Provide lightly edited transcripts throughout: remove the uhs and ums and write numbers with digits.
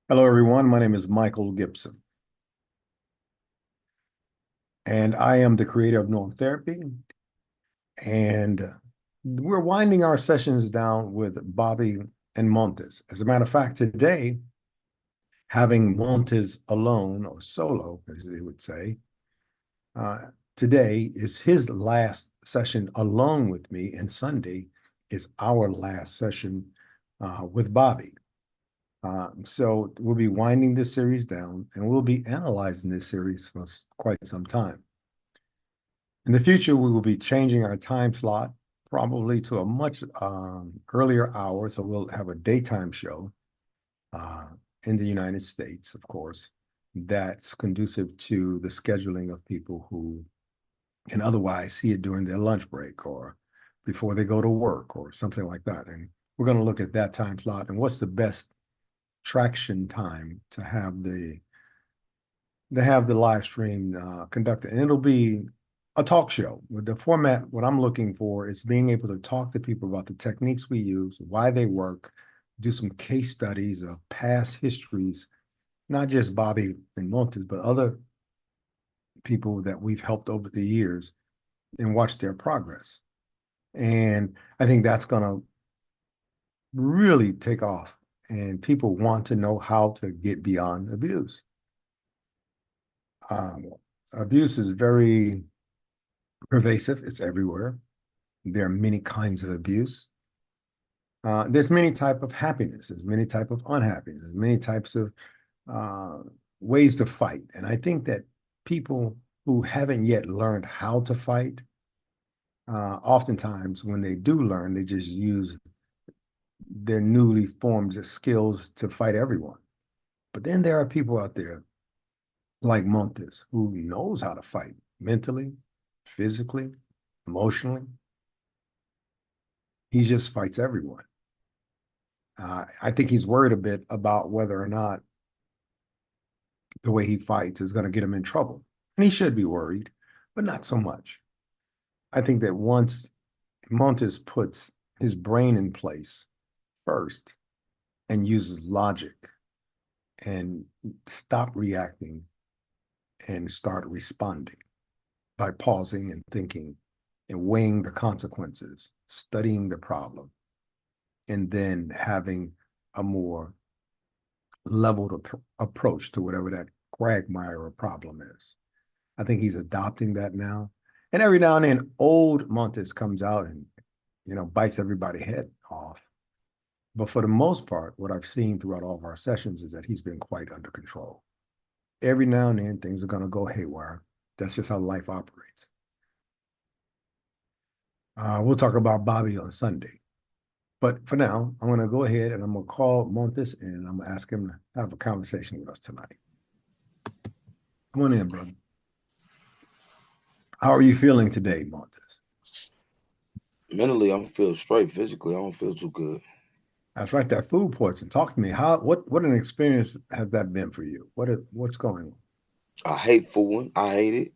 Hello, everyone. My name is Michael Gibson, and I am the creator of Norm Therapy. And we're winding our sessions down with Bobby and Montez. As a matter of fact, today, having Montez alone or solo, as they would say, uh, today is his last session alone with me, and Sunday is our last session with Bobby. So we'll be winding this series down, and we'll be analyzing this series for quite some time. In the future, we will be changing our time slot probably to a much earlier hour. So we'll have a daytime show uh, in the United States, of course, that's conducive to the scheduling of people who can otherwise see it during their lunch break or before they go to work or something like that. And we're going to look at that time slot and what's the best traction time to have the live stream conducted. And it'll be a talk show. With the format, what I'm looking for is being able to talk to people about the techniques we use, why they work, do some case studies of past histories, not just Bobby and Montez, but other people that we've helped over the years and watch their progress. And I think that's going to really take off. And people want to know how to get beyond abuse. Um, Abuse is very pervasive. It's everywhere. There are many kinds of abuse. There's many type of happiness. There's many type of unhappiness. There's many types of uh, ways to fight. And I think that people who haven't yet learned how to fight, oftentimes when they do learn, they just use their newly formed skills to fight everyone. But then there are people out there like Montez who knows how to fight mentally, physically, emotionally. He just fights everyone. I think he's worried a bit about whether or not the way he fights is going to get him in trouble. And he should be worried, but not so much. I think that once Montez puts his brain in place first and uses logic and stop reacting and start responding by pausing and thinking and weighing the consequences, studying the problem, and then having a more leveled approach to whatever that quagmire or problem is. I think he's adopting that now. And every now and then, old Montez comes out and, bites everybody's head off. But for the most part, what I've seen throughout all of our sessions is that he's been quite under control. Every now and then, things are going to go haywire. That's just how life operates. We'll talk about Bobby on Sunday. But for now, I'm going to go ahead and I'm going to call Montez and I'm going to ask him to have a conversation with us tonight. Come on in, brother. How are you feeling today, Montez? Mentally, I'm feel straight. Physically, I don't feel too good. That's right, that food poison. Talk to me. What an experience has that been for you? What's going on? I hate food. I hate it.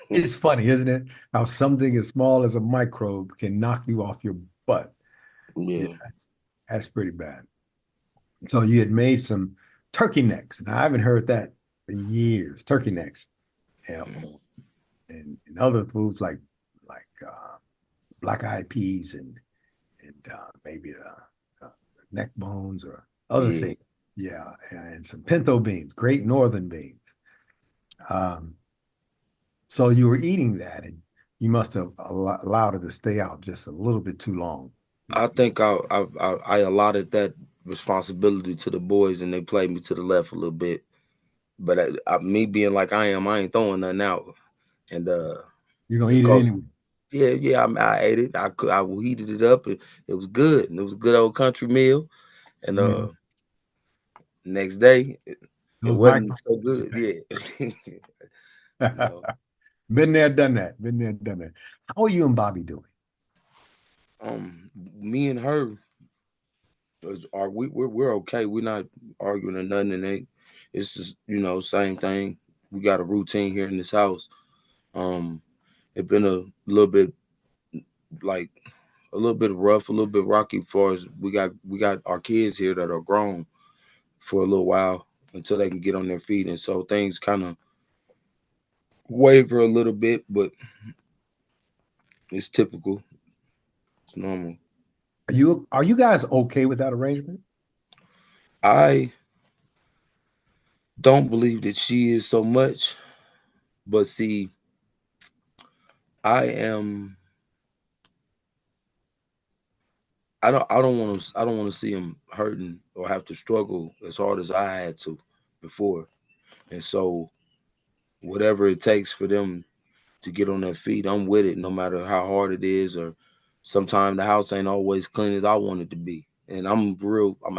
It's funny, isn't it? How something as small as a microbe can knock you off your butt. Yeah, Yeah, that's pretty bad. So you had made some turkey necks. Now I haven't heard that for years. Turkey necks, and, and other foods like black eyed peas and maybe neck bones or other yeah. things. Yeah, and some pinto beans, great northern beans. Um, so you were eating that, and you must have allowed it to stay out just a little bit too long. I think I allotted that responsibility to the boys, and they played me to the left a little bit. But me being like I am, I ain't throwing nothing out. And You're gonna eat it because anyway. yeah, I ate it. I heated it up. It was good, and it was a good old country meal. And Mhm. next day, it Those wasn't micro. so good. Yeah, you know. Been there, done that. Been there, done that. How are you and Bobby doing? Me and her are we're okay. We're not arguing or nothing. And it's just same thing. We got a routine here in this house. Um, it's been a little bit like a little bit rough, a little bit rocky. As far as we got our kids here that are grown for a little while until they can get on their feet, and so things kind of waver a little bit, but it's typical. It's normal. Are you guys okay with that arrangement? I don't believe that she is so much, but see, I am. I don't want to see him hurting or have to struggle as hard as I had to before. And so whatever it takes for them to get on their feet, I'm with it no matter how hard it is, or sometimes the house ain't always clean as I want it to be. And I'm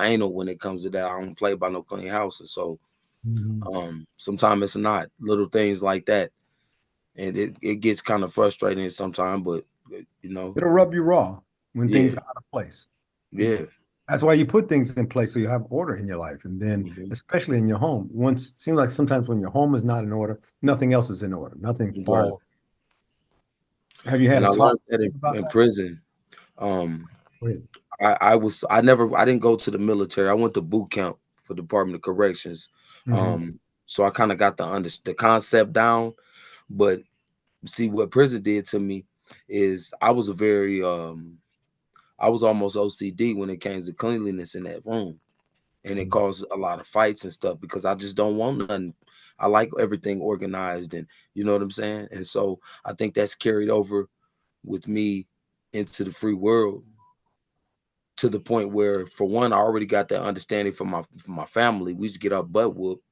anal when it comes to that. I don't play by no clean house. And so Mhm. sometimes it's not little things like that. And it gets kind of frustrating sometimes, but you know, It'll rub you raw when things yeah, are out of place. yeah. That's why you put things in place so you have order in your life, and then Mhm. especially in your home. Once seems like sometimes when your home is not in order, nothing else is in order. Nothing Right. falls. Have you had And a I talk learned that about in that? prison. Um, Go ahead. I didn't go to the military. I went to boot camp for Department of Corrections. Mhm. So I kind of got the concept down. But see, what prison did to me is I was almost OCD when it came to cleanliness in that room. And it caused a lot of fights and stuff because I just don't want nothing. I like everything organized, and you know what I'm saying? And so I think that's carried over with me into the free world, to the point where, for one, I already got that understanding from my family. We just get our butt whooped,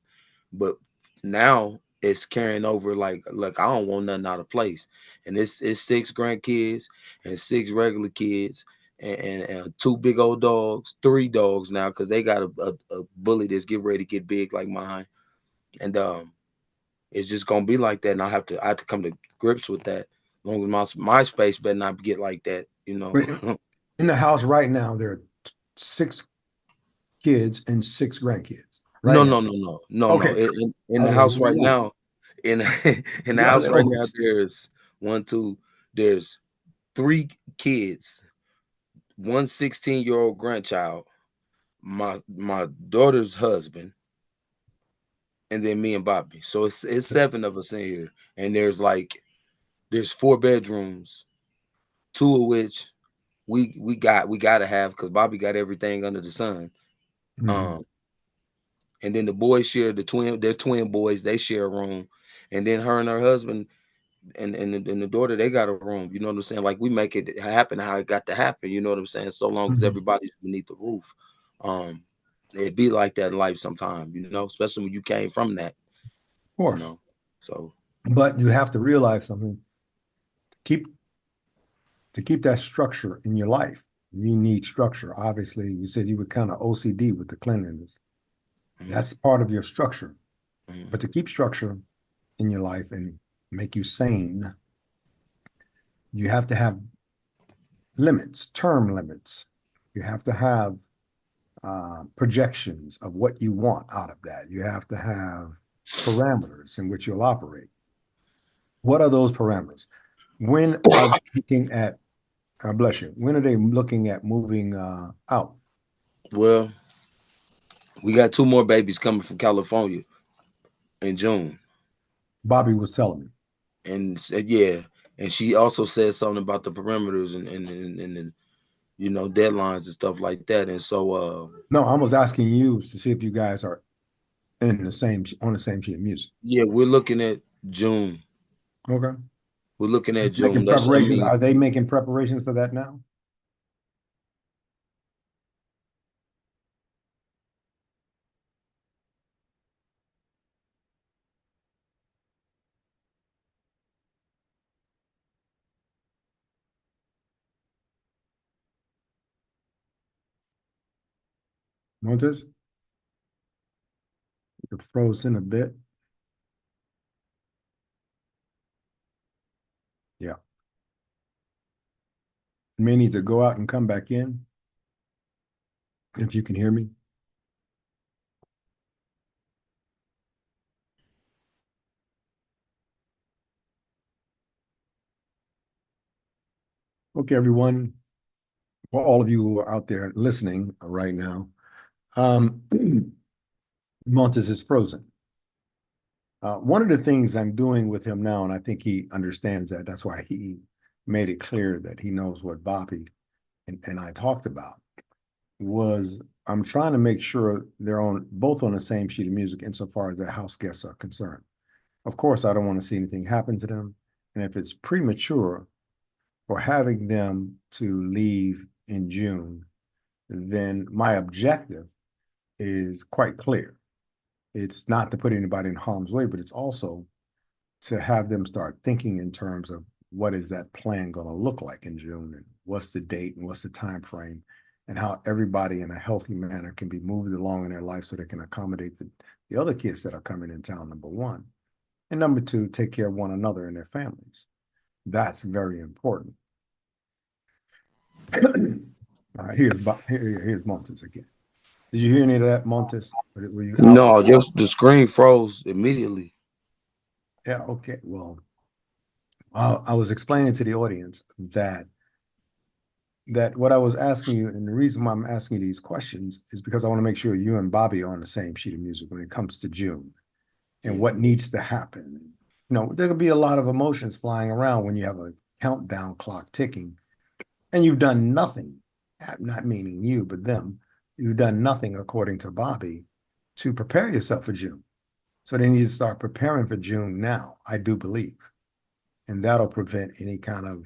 but now it's carrying over. Like I don't want nothing out of place, and it's six grandkids and six regular kids. And two big old dogs, three dogs now, because they got a bully that's getting ready to get big like mine, and it's just gonna be like that. And I have to come to grips with that. As long as my space better not get like that, you know. Wait, in the house right now, there are six kids and six grandkids. Right No, now. no, no, no, no, no. Okay. In I the was like, house right whoa, now, in in the you got house it right now, focused. there's one, two, there's three kids, one 16-year-old grandchild, my daughter's husband, and then me and Bobby. So it's seven of us in here, and there's four bedrooms, two of which we gotta have because Bobby got everything under the sun. Mhm. Um, and then the boys share they're twin boys, they share a room, and then her and her husband and the daughter, they got a room. You know what I'm saying? Like, we make it happen how it got to happen. You know what I'm saying? So long as Mhm. everybody's beneath the roof, um, it'd be like that in life sometime. You know, especially when you came from that. Of You course. know, so But you have to realize something. Keep to keep that structure in your life. You need structure. Obviously, you said you were kind of OCD with the cleanliness. mhm, That's part of your structure. mhm, But to keep structure in your life and make you sane, you have to have limits, term limits. You have to have projections of what you want out of that. You have to have parameters in which you'll operate. What are those parameters? When are they looking at, bless you, when are they looking at moving out? well, we got two more babies coming from California in June, Bobby was telling me. and said, yeah, and she also said something about the perimeters and you know, deadlines and stuff like that. And so No, I was asking you to see if you guys are in the same on the same sheet of music. yeah, we're looking at June. Okay. We're looking at Making June. That's, I preparations. mean, Are they making preparations for that now? Montez, you're frozen a bit. Yeah. You may need to go out and come back in if you can hear me. Okay, everyone. for all of you who are out there listening right now, Montez is frozen. One of the things I'm doing with him now, and I think he understands that, that's why he made it clear that he knows what Bobby and I talked about, was I'm trying to make sure they're both on the same sheet of music insofar as their house guests are concerned. Of course, I don't want to see anything happen to them. And if it's premature for having them to leave in June, then my objective is quite clear. It's not to put anybody in harm's way, but it's also to have them start thinking in terms of what is that plan going to look like in June, and what's the date and what's the time frame, and how everybody in a healthy manner can be moved along in their life so they can accommodate the other kids that are coming in town, number one. And number two, take care of one another and their families. That's very important. All right, here's Montez again. Did you hear any of that, Montez? Were you out? No, just the screen froze immediately. Yeah, okay. Well, I was explaining to the audience that what I was asking you, and the reason why I'm asking you these questions is because I want to make sure you and Bobby are on the same sheet of music when it comes to June and what needs to happen. You know, there could be a lot of emotions flying around when you have a countdown clock ticking and you've done nothing, not meaning you, but them. You've done nothing, according to Bobby, to prepare yourself for June. So they need to start preparing for June now, I do believe. And that'll prevent any kind of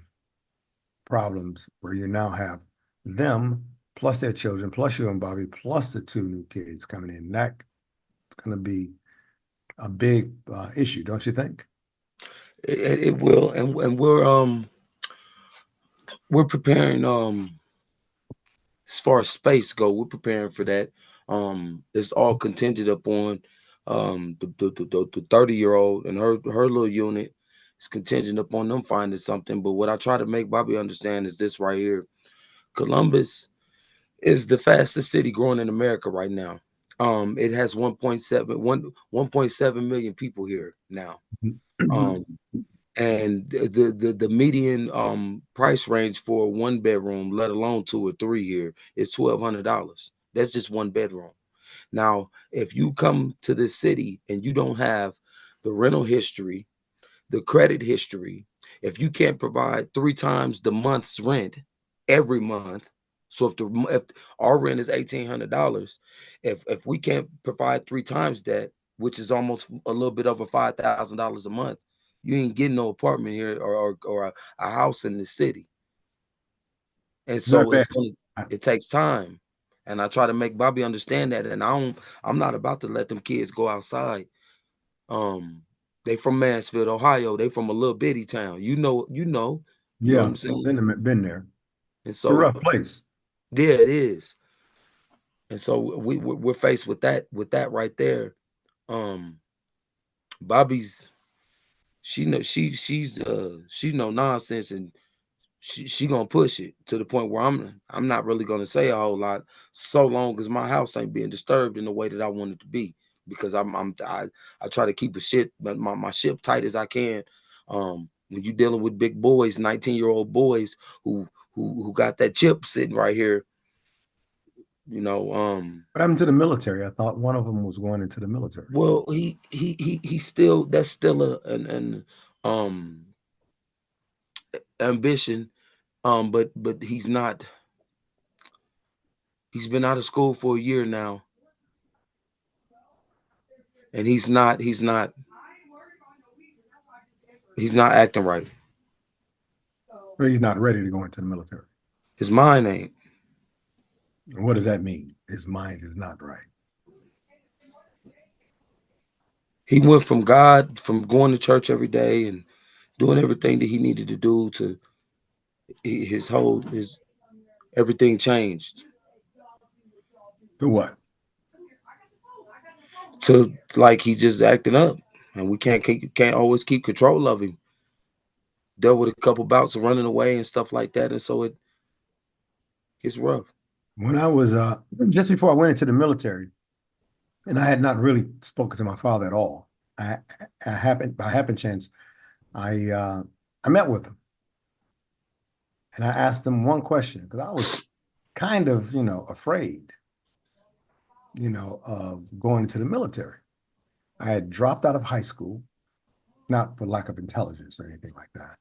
problems where you now have them plus their children, plus you and Bobby, plus the two new kids coming in. That's going to be a big issue, don't you think? It will, and we're preparing. As far as space go, we're preparing for that. It's all contingent upon the 30-year-old and her little unit. It's contingent upon them finding something. But what I try to make Bobby understand is this right here: Columbus is the fastest city growing in America right now. It has 1.7 million people here now. Um, and the median price range for a one bedroom, let alone two or three here, is $1,200. That's just one bedroom. Now, if you come to this city and you don't have the rental history, the credit history, if you can't provide 3 times the month's rent every month, so if our rent is $1,800, if we can't provide 3 times that, which is almost a little bit over $5,000 a month, you ain't getting no apartment here or a house in the city. And Not so bad. it takes time. And I try to make Bobby understand that. And I'm not about to let them kids go outside. They from Mansfield, Ohio. They from a little bitty town. You know what Yeah, I'm saying? been there. And It's a so rough place. yeah, it is. And so we're faced with that right there. Bobby's she's no nonsense, and she gonna push it to the point where I'm not really gonna say a whole lot so long as my house ain't being disturbed in the way that I want it to be, because I try to keep my ship tight as I can. When you dealing with big boys, 19-year-old boys who got that chip sitting right here, you know. What happened to the military? I thought one of them was going into the military. Well, he still, that's still an um ambition, but he's been out of school for a year now, and he's not acting right. But he's not ready to go into the military. His mind ain't. What does that mean? His mind is not right. He went from God, from going to church every day and doing everything that he needed to do, to his everything changed To what? to like he's just acting up, and we can't always keep control of him. Dealt with a couple bouts of running away and stuff like that, and so it gets rough. When I was just before I went into the military, and I had not really spoken to my father at all. I happened by happen chance, I met with him and I asked him one question because I was kind of, afraid, of going into the military. I had dropped out of high school, not for lack of intelligence or anything like that,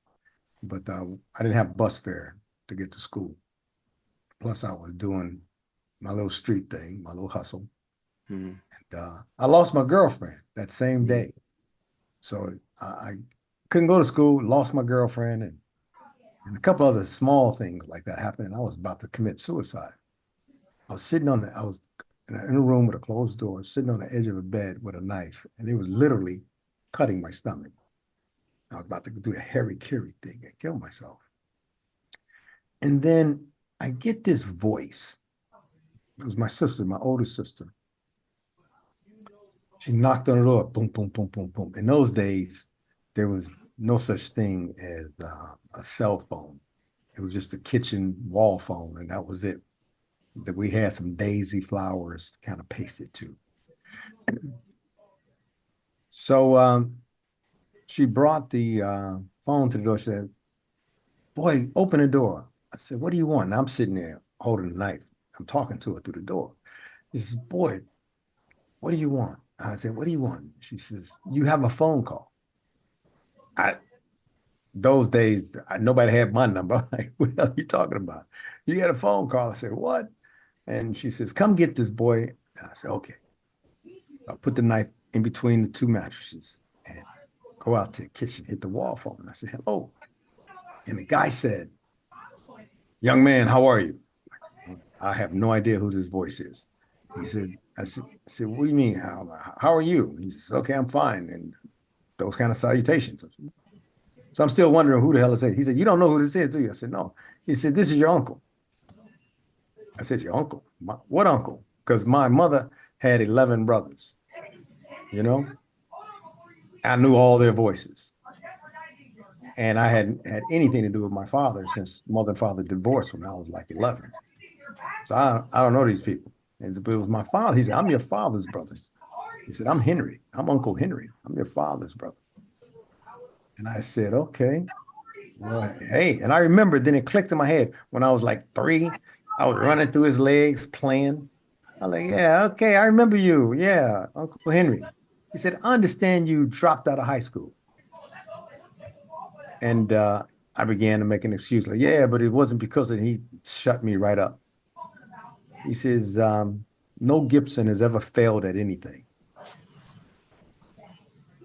but I didn't have bus fare to get to school. Plus, I was doing my little street thing, my little hustle. Mhm. And I lost my girlfriend that same Mhm. day. So I couldn't go to school, lost my girlfriend, and a couple other small things like that happened. And I was about to commit suicide. I was in a room with a closed door, sitting on the edge of a bed with a knife, and it was literally cutting my stomach. I was about to do the Harry Carey thing and kill myself. And then I get this voice. It was my sister, my oldest sister. She knocked on the door, boom, boom, boom, boom, boom. In those days, there was no such thing as a cell phone. It was just a kitchen wall phone, and that was it. That we had some daisy flowers kind of pasted to. So she brought the phone to the door. She said, "Boy, open the door." I said, "What do you want?" And I'm sitting there holding the knife. I'm talking to her through the door. She says, "Boy, what do you want?" I said, "What do you want?" She says, "You have a phone call." I Those days, nobody had my number. Like, what the hell are you talking about? You had a phone call. I said, "What?" And she says, "Come get this boy." And I said, "Okay." I put the knife in between the two mattresses and go out to the kitchen, hit the wall phone. And I said, "Hello." And the guy said, "Young man, how are you?" I have no idea who this voice is. He said, I said, "What do you mean? How are you?" He says, "Okay, I'm fine." And those kind of salutations. So I'm still wondering who the hell is it. He said, "You don't know who this is, do you?" I said, "No." He said, "This is your uncle." I said, "Your uncle? What uncle?" Because my mother had 11 brothers, you know? I knew all their voices. And I hadn't had anything to do with my father since mother and father divorced when I was like 11. So I don't know these people. And it was my father. He said, "I'm your father's brother." He said, "I'm Henry. I'm Uncle Henry. I'm your father's brother." And I said, "Okay, well, hey." And I remember then it clicked in my head when I was like 3, I was running through his legs playing. I'm like, "Yeah, okay, I remember you. Yeah, Uncle Henry." He said, "I understand you dropped out of high school." And I began to make an excuse like, "Yeah, but it wasn't because of," he shut me right up. He says, "No Gibson has ever failed at anything."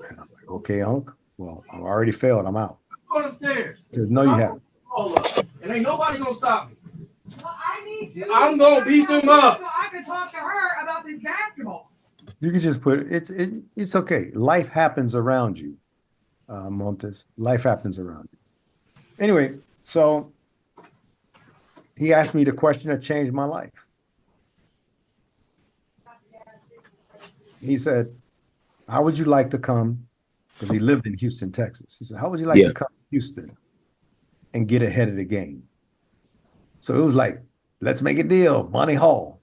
And I'm like, "Okay, Unc. Well, I already failed. I'm out." Going upstairs. He says, "No, you haven't." All up. And ain't nobody gonna stop me. Well, I need you. I'm gonna beat them up. So I can talk to her about this basketball. You can just put it's okay. Life happens around you, Montez. Life happens around you. Anyway, so he asked me the question that changed my life. He said, "How would you like to come?" Because he lived in Houston, Texas. He said, "How would you like Yeah. to come to Houston and get ahead of the game?" So it was like, let's make a deal, Monty Hall.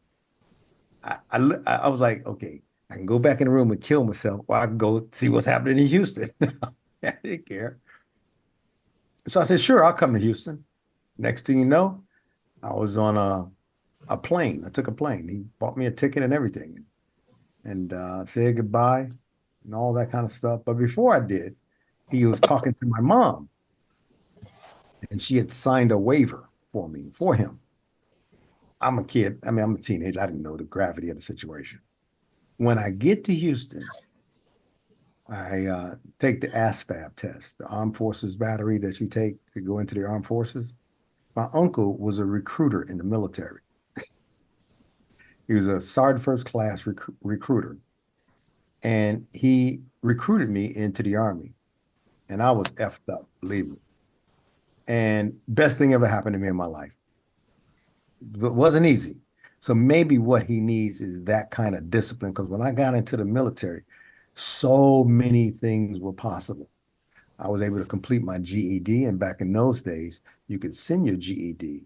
I was like, okay, I can go back in the room and kill myself, or I can go see what's happening in Houston. I didn't care. So I said, "Sure, I'll come to Houston." Next thing you know, I was on a plane. I took a plane. He bought me a ticket and everything, and said goodbye and all that kind of stuff. But before I did, he was talking to my mom, and she had signed a waiver for me, for him. I'm a kid. I mean, I'm a teenager. I didn't know the gravity of the situation. When I get to Houston, I take the ASVAB test, the Armed Forces battery that you take to go into the Armed Forces. My uncle was a recruiter in the military. He was a sergeant first class recruiter, and he recruited me into the Army. And I was effed up, believe me. And best thing ever happened to me in my life. It wasn't easy. So maybe what he needs is that kind of discipline. Because when I got into the military, so many things were possible. I was able to complete my GED. And back in those days, you could send your GED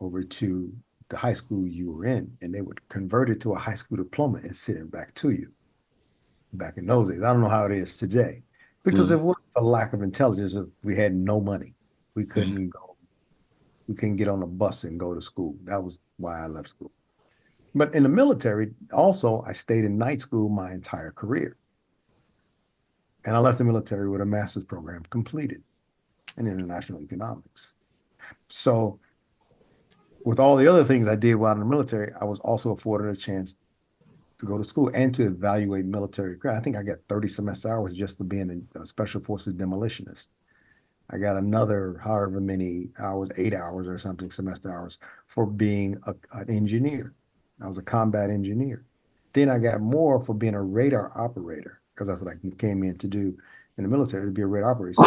over to the high school you were in, and they would convert it to a high school diploma and send it back to you. Back in those days, I don't know how it is today, because Mhm. it wasn't for lack of intelligence. We had no money. We Mhm. couldn't go. We couldn't get on a bus and go to school. That was why I left school. But in the military, also, I stayed in night school my entire career. And I left the military with a master's program completed in international economics. So with all the other things I did while in the military, I was also afforded a chance to go to school and to evaluate military career. I think I got 30 semester hours just for being a special forces demolitionist. I got another however many hours, 8 hours or something, semester hours for being an engineer. I was a combat engineer. Then I got more for being a radar operator, because that's what I came in to do in the military, to be a radar operator.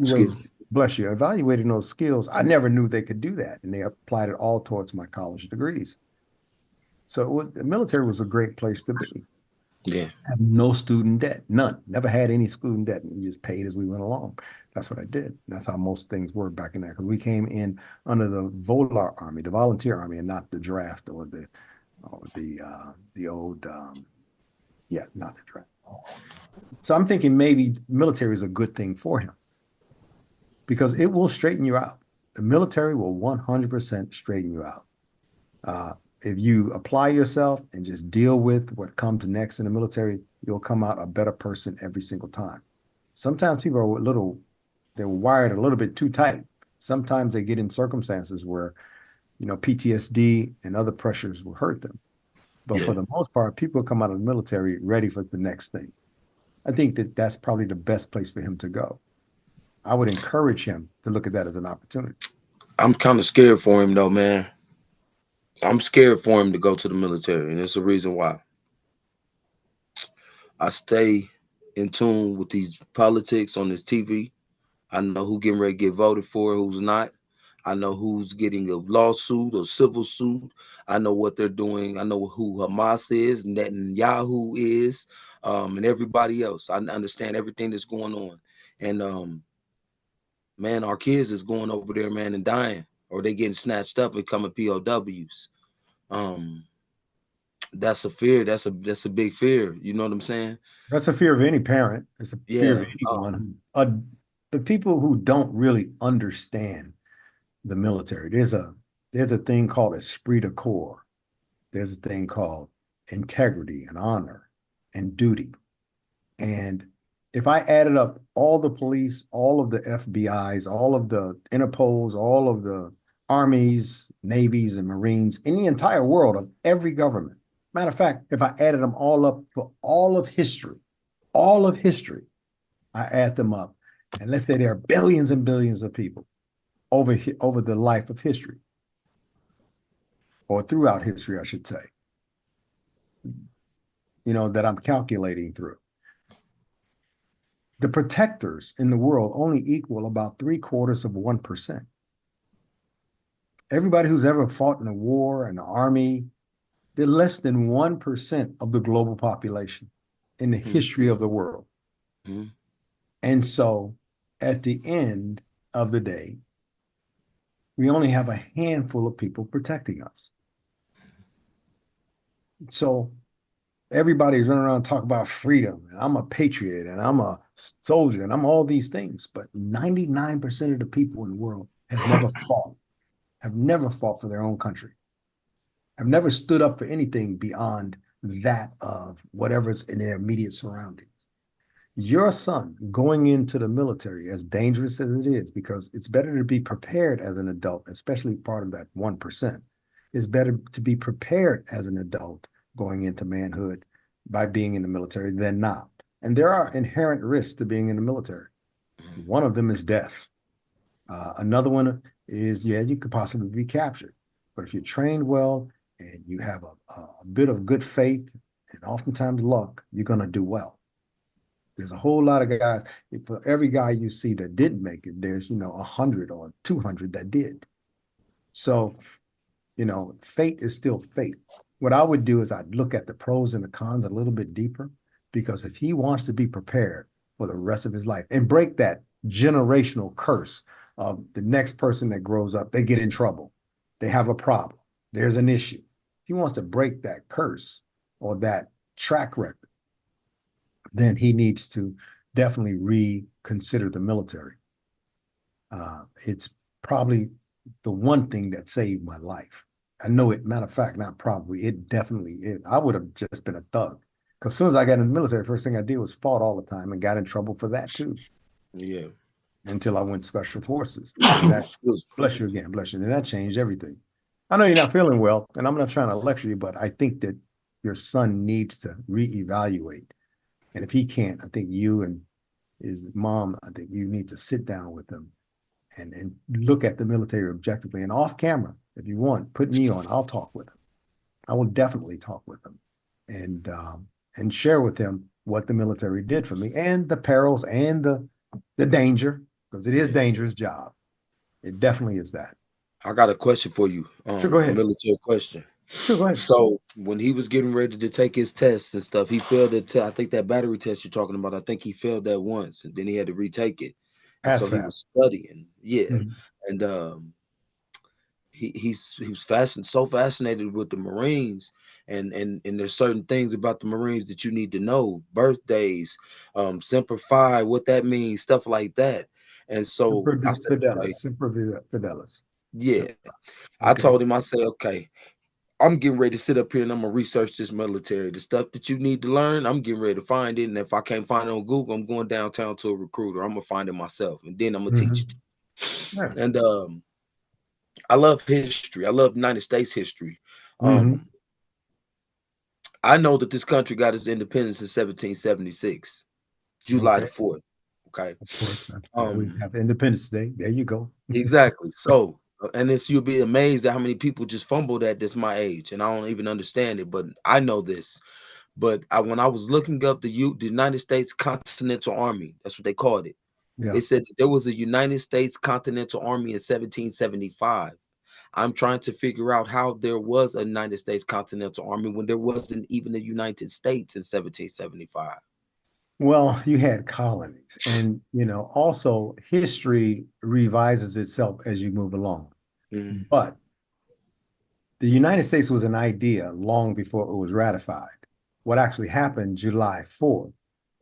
So bless you, evaluating those skills, I never knew they could do that. And they applied it all towards my college degrees. So the military was a great place to be. Yeah. I have no student debt, none. Never had any student debt. We just paid as we went along. That's what I did. That's how most things were back in there, because we came in under the Volar Army, the volunteer army, and not the draft or the old not the draft. So I'm thinking maybe military is a good thing for him, because it will straighten you out. The military will 100% straighten you out. If you apply yourself and just deal with what comes next in the military, you'll come out a better person every single time. Sometimes people are they're wired a little bit too tight. Sometimes they get in circumstances where, PTSD and other pressures will hurt them. But for the most part, people come out of the military ready for the next thing. I think that that's probably the best place for him to go. I would encourage him to look at that as an opportunity. I'm kind of scared for him though, man. I'm scared for him to go to the military, and it's the reason why. I stay in tune with these politics on this TV. I know who getting ready to get voted for, who's not. I know who's getting a lawsuit or civil suit. I know what they're doing. I know who Hamas is, Netanyahu is, and everybody else. I understand everything that's going on. And man, our kids is going over there, man, and dying, or they getting snatched up and becoming POWs. That's a fear. That's a big fear. You know what I'm saying? That's a fear of any parent. It's a fear of Yeah. anyone. The people who don't really understand the military, there's a thing called esprit de corps. There's a thing called integrity and honor and duty. And if I added up all the police, all of the FBIs, all of the Interpols, all of the armies, navies, and Marines in the entire world of every government, matter of fact, if I added them all up for all of history, I add them up, and let's say there are billions and billions of people over the life of history, or throughout history, I should say, that I'm calculating through. The protectors in the world only equal about 0.75%. Everybody who's ever fought in a war, in the army, they're less than 1% of the global population in the history of the world. And so at the end of the day, we only have a handful of people protecting us. So everybody's running around talking about freedom, and I'm a patriot, and I'm a soldier, and I'm all these things. But 99% of the people in the world have never fought for their own country, have never stood up for anything beyond that of whatever's in their immediate surroundings. Your son going into the military, as dangerous as it is, because it's better to be prepared as an adult, especially part of that 1%. It's better to be prepared as an adult going into manhood by being in the military than not. And there are inherent risks to being in the military. One of them is death. Another one is, you could possibly be captured. But if you're trained well and you have a bit of good faith and oftentimes luck, you're going to do well. There's a whole lot of guys. For every guy you see that didn't make it, there's 100 or 200 that did. So, fate is still fate. What I would do is I'd look at the pros and the cons a little bit deeper, because if he wants to be prepared for the rest of his life and break that generational curse of the next person that grows up, they get in trouble, they have a problem, there's an issue. If he wants to break that curse or that track record, then he needs to definitely reconsider the military. It's probably the one thing that saved my life. I know it, matter of fact, not probably, it definitely, I would have just been a thug. Because as soon as I got in the military, first thing I did was fought all the time and got in trouble for that too. Yeah. Until I went to special forces. And that, bless you again, bless you. And that changed everything. I know you're not feeling well, and I'm not trying to lecture you, but I think that your son needs to reevaluate. And if he can't, I think you and his mom, I think you need to sit down with him and look at the military objectively and off camera. If you want, put me on, I'll talk with him. I will definitely talk with him and share with him what the military did for me and the perils and the danger, because it is a dangerous job. It definitely is that. I got a question for you. Sure, go ahead. A military question. Sure, go ahead. So when he was getting ready to take his tests and stuff, he failed it. I think that battery test you're talking about, I think he failed that once, and then he had to retake it. And so he was studying, and he was so fascinated with the Marines, and there's certain things about the Marines that you need to know, birthdays, Semper Fi, what that means, stuff like that. And so I said, Semper Fidelis. Yeah. Okay. I told him, I said, okay, I'm getting ready to sit up here and I'm gonna research this military. The stuff that you need to learn, I'm getting ready to find it. And if I can't find it on Google, I'm going downtown to a recruiter. I'm gonna find it myself, and then I'm gonna teach it. Yeah. And I love history. I love United States history. I know that this country got its independence in 1776, July the 4th. Okay. Of course. We have Independence Day. There you go. Exactly. So, and it's, you'll be amazed at how many people just fumble that's my age, and I don't even understand it, but I know this. But when I was looking up the United States Continental Army, that's what they called it. Yeah. They said that there was a United States Continental Army in 1775. I'm trying to figure out how there was a United States Continental Army when there wasn't even a United States in 1775. Well, you had colonies, and also history revises itself as you move along. But the United States was an idea long before it was ratified. What actually happened July 4th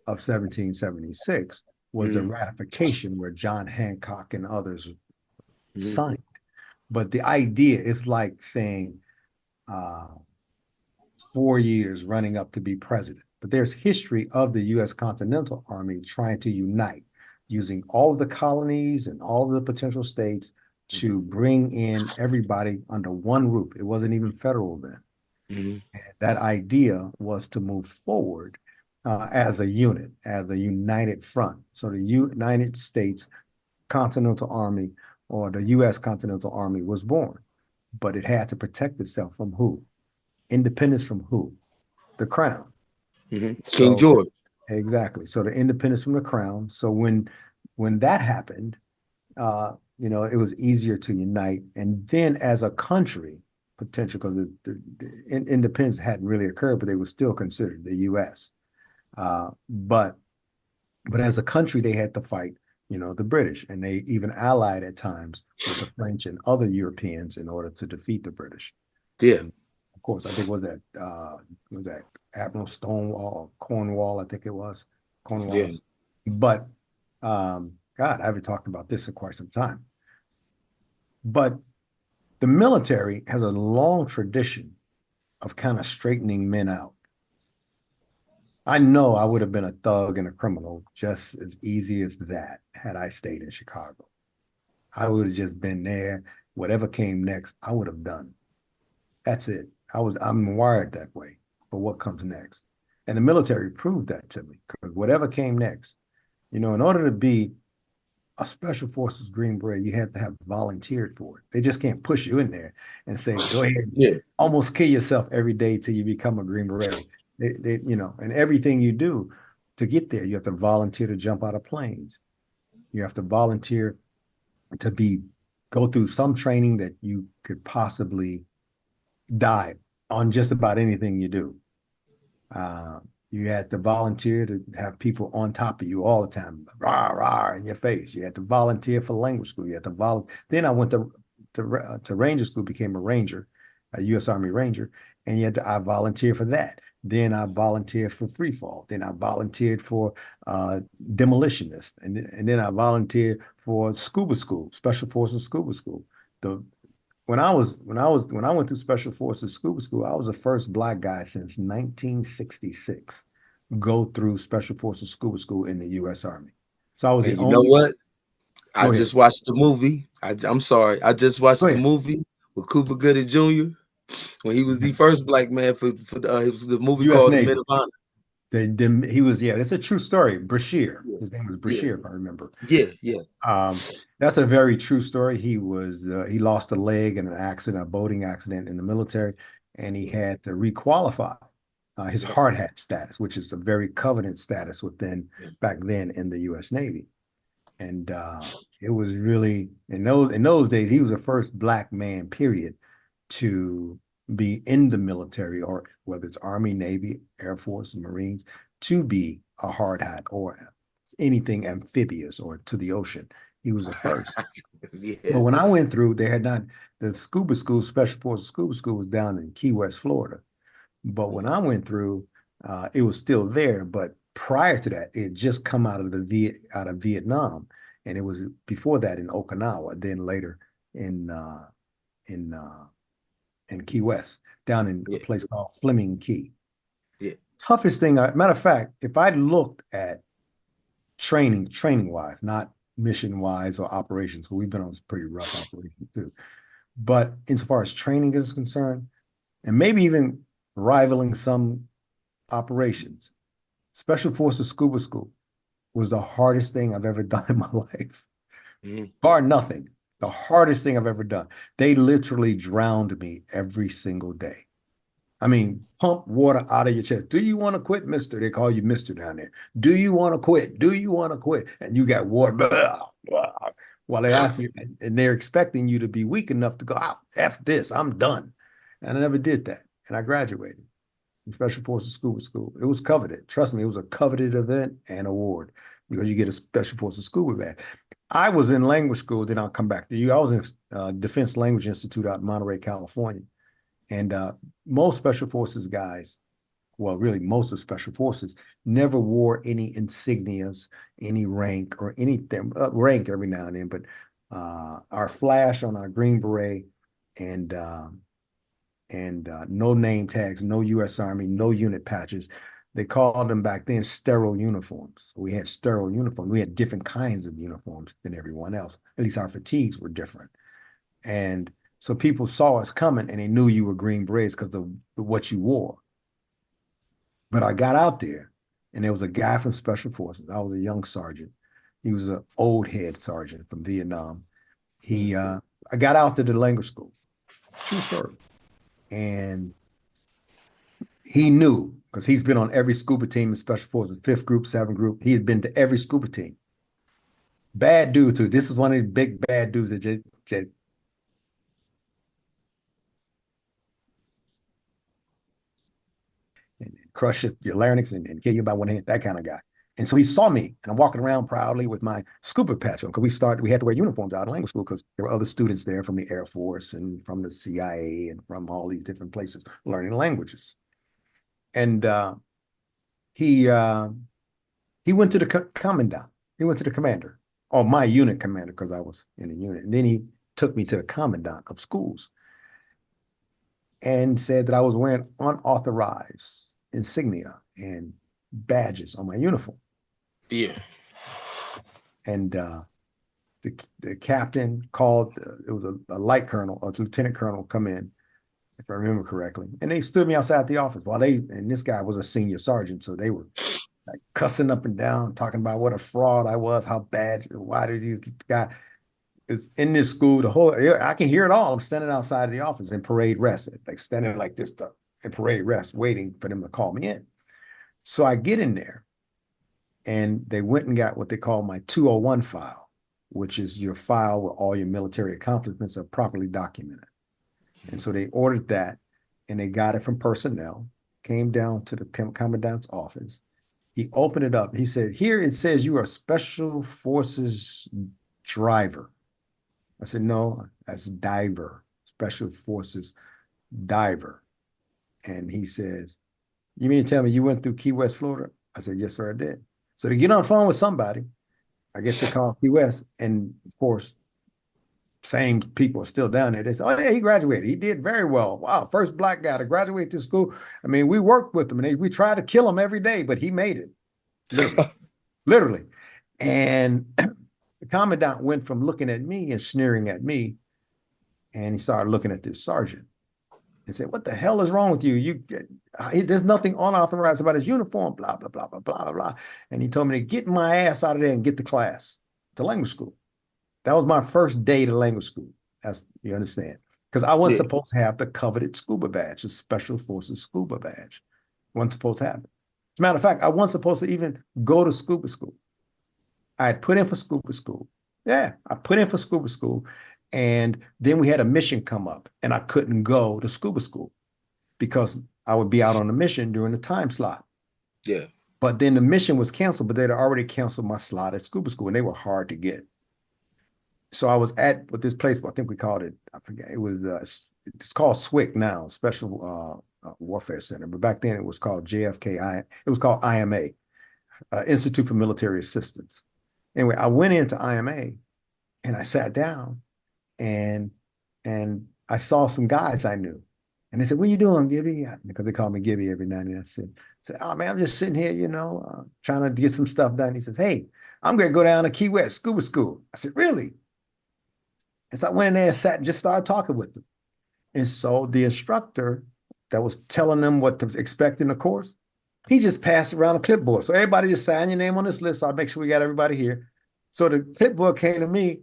of 1776 was the ratification, where John Hancock and others signed. But the idea is like saying 4 years running up to be president. But there's history of the U.S. Continental Army trying to unite, using all of the colonies and all of the potential states to bring in everybody under one roof. It wasn't even federal then. That idea was to move forward as a unit, as a united front. So the United States Continental Army, or the U.S. Continental Army, was born. But it had to protect itself from who? Independence from who? The crown. King George. Exactly. So the independence from the crown. So when that happened, it was easier to unite. And then as a country, potential, because the independence hadn't really occurred, but they were still considered the U.S. But as a country, they had to fight, the British, and they even allied at times with the French and other Europeans in order to defeat the British. Yeah. And of course, I think was that Admiral Stonewall or Cornwall, I think it was Cornwall. Yeah. But God, I haven't talked about this in quite some time. But the military has a long tradition of kind of straightening men out. I know I would have been a thug and a criminal just as easy as that had I stayed in Chicago. I would have just been there. Whatever came next, I would have done. That's it. I'm wired that way for what comes next. And the military proved that to me, because whatever came next, in order to be a Special Forces Green Beret, you have to have volunteered for it. They just can't push you in there and say, go ahead, almost kill yourself every day till you become a Green Beret. And everything you do to get there, you have to volunteer to jump out of planes. You have to volunteer to go through some training that you could possibly die on just about anything you do. You had to volunteer to have people on top of you all the time, rah, rah, in your face. You had to volunteer for language school. You had to volunteer. Then I went to Ranger school, became a Ranger, a U.S. Army Ranger, and I volunteered for that. Then I volunteered for free fall. Then I volunteered for demolitionist. And then I volunteered for scuba school, Special Forces Scuba School. the when I went through Special Forces Scuba School, I was the first Black guy since 1966 go through Special Forces Scuba School in the U.S. Army. So I was the And you know only. what? I Go ahead. just watched the movie. I'm sorry. I just watched Go the ahead. movie with Cooper Gooding Jr. when he was the first Black man for it was the movie U.S. called The Men Navy. of Honor. He was, yeah, it's a true story. Brashear. Yeah, His name was yeah, Brashear, if I remember. yeah. That's a very true story. He lost a leg in an accident, a boating accident in the military, and he had to requalify his hard hat status, which is a very coveted status back then in the U.S. Navy. And it was really in those days, he was the first Black man, period, to be in the military, or whether it's Army, Navy, Air Force, Marines, to be a hard hat or anything amphibious or to the ocean. He was the first. Yeah. But when I went through, they had not, the scuba school, Special Forces Scuba School was down in Key West, Florida. But when I went through, it was still there. But prior to that, it had just come out of Vietnam, and it was before that in Okinawa. Then later in in uh, in Key West, down in a place called Fleming Key. Yeah. Toughest thing, matter of fact, if I looked at training wise, not mission wise or operations, so we've been on some pretty rough operations too. But insofar as training is concerned, and maybe even rivaling some operations, Special Forces Scuba School was the hardest thing I've ever done in my life. Bar nothing, the hardest thing I've ever done. They literally drowned me every single day. I mean, pump water out of your chest. Do you want to quit, mister? They call you mister down there. Do you want to quit? Do you want to quit? And you got water. Blah, blah, while they ask you, and they're expecting you to be weak enough to go, F this, I'm done. And I never did that. And I graduated from Special Forces Scuba School. It was coveted. Trust me, it was a coveted event and award because you get a Special Forces Scuba badge. I was in language school, then I'll come back to you. I was in Defense Language Institute out in Monterey, California. And most Special Forces guys, well, really most of Special Forces, never wore any insignias, any rank or anything, rank every now and then, but our flash on our Green Beret and no name tags, no U.S. Army, no unit patches. They called them back then sterile uniforms. We had sterile uniforms. We had different kinds of uniforms than everyone else. At least our fatigues were different. And so people saw us coming and they knew you were Green Berets because of what you wore. But I got out there and there was a guy from Special Forces. I was a young sergeant. He was an old head sergeant from Vietnam. I got out to the language school. True story. And he knew, because he's been on every scuba team in Special Forces, 5th group, 7th group. He has been to every scuba team. Bad dude, too. This is one of the big bad dudes that just and crush your larynx and kill you by one hand, that kind of guy. And so he saw me, and I'm walking around proudly with my scuba patch on, because we had to wear uniforms out of language school because there were other students there from the Air Force and from the CIA and from all these different places learning languages. And he went to the commandant. He went to the commander, or my unit commander, because I was in the unit. And then he took me to the commandant of schools and said that I was wearing unauthorized insignia and badges on my uniform. Yeah. And the captain called, it was a light colonel, a lieutenant colonel come in, if I remember correctly. And they stood me outside the office and this guy was a senior sergeant. So they were like cussing up and down, talking about what a fraud I was, how bad, why did you guy is in this school, I can hear it all. I'm standing outside of the office in parade rest, like standing like this stuff in parade rest, waiting for them to call me in. So I get in there and they went and got what they call my 201 file, which is your file where all your military accomplishments are properly documented. And so they ordered that and they got it from personnel, came down to the commandant's office. He opened it up. He said, here it says you are a Special Forces driver. I said, no, that's diver, Special Forces diver. And he says, you mean to tell me you went through Key West, Florida? I said, yes, sir, I did. So they get on the phone with somebody. I guess they call Key West. And of course, same people are still down there. They say, oh, yeah, he graduated. He did very well. Wow, first black guy to graduate this school. I mean, we worked with him and we tried to kill him every day, but he made it. Literally. Literally. And the commandant went from looking at me and sneering at me, and he started looking at this sergeant and said, what the hell is wrong with you? There's nothing unauthorized about his uniform, blah, blah, blah, blah, blah, blah. And he told me to get my ass out of there and get to class, to language school. That was my first day to language school, as you understand, because I wasn't supposed to have the coveted scuba badge, the Special Forces scuba badge. Wasn't supposed to have it. As a matter of fact, I wasn't supposed to even go to scuba school. I had put in for scuba school. Yeah, I put in for scuba school. And then we had a mission come up and I couldn't go to scuba school because I would be out on a mission during the time slot. Yeah. But then the mission was canceled, but they'd already canceled my slot at scuba school and they were hard to get. So I was at what this place, I think we called it, I forget, it was, it's called SWCC now, Special Warfare Center. But back then it was called JFK, it was called IMA, Institute for Military Assistance. Anyway, I went into IMA and I sat down and I saw some guys I knew. And they said, what are you doing, Gibby? Because they call me Gibby every night. And I said, oh man, I'm just sitting here, trying to get some stuff done. He says, hey, I'm going to go down to Key West scuba school. I said, really? And so I went in there and sat and just started talking with them. And so the instructor that was telling them what to expect in the course, he just passed around a clipboard. So everybody just sign your name on this list. So I'll make sure we got everybody here. So the clipboard came to me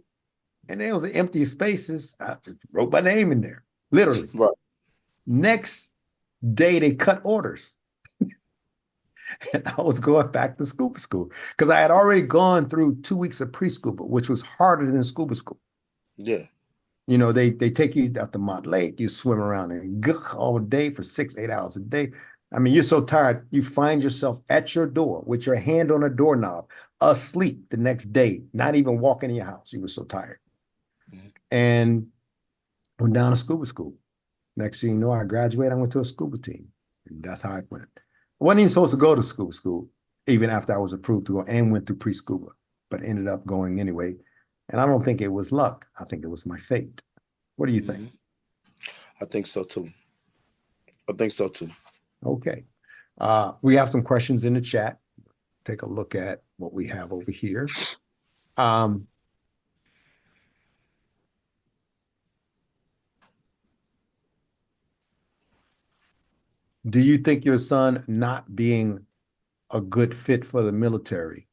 and there was empty spaces. I just wrote my name in there, literally. Right. Next day, they cut orders. And I was going back to scuba school because I had already gone through 2 weeks of pre-scuba, which was harder than scuba school. Yeah. They take you out to Mont Lake, you swim around and all day for 6-8 hours a day. I mean, you're so tired, you find yourself at your door with your hand on a doorknob, asleep the next day, not even walking in your house. You were so tired. Mm-hmm. And went down to scuba school. Next thing you know, I graduated, I went to a scuba team. And that's how it went. I wasn't even supposed to go to scuba school, even after I was approved to go and went through pre-scuba, but ended up going anyway. And I don't think it was luck. I think it was my fate. What do you think? I think so too. Okay. We have some questions in the chat. Take a look at what we have over here. Do you think your son not being a good fit for the military,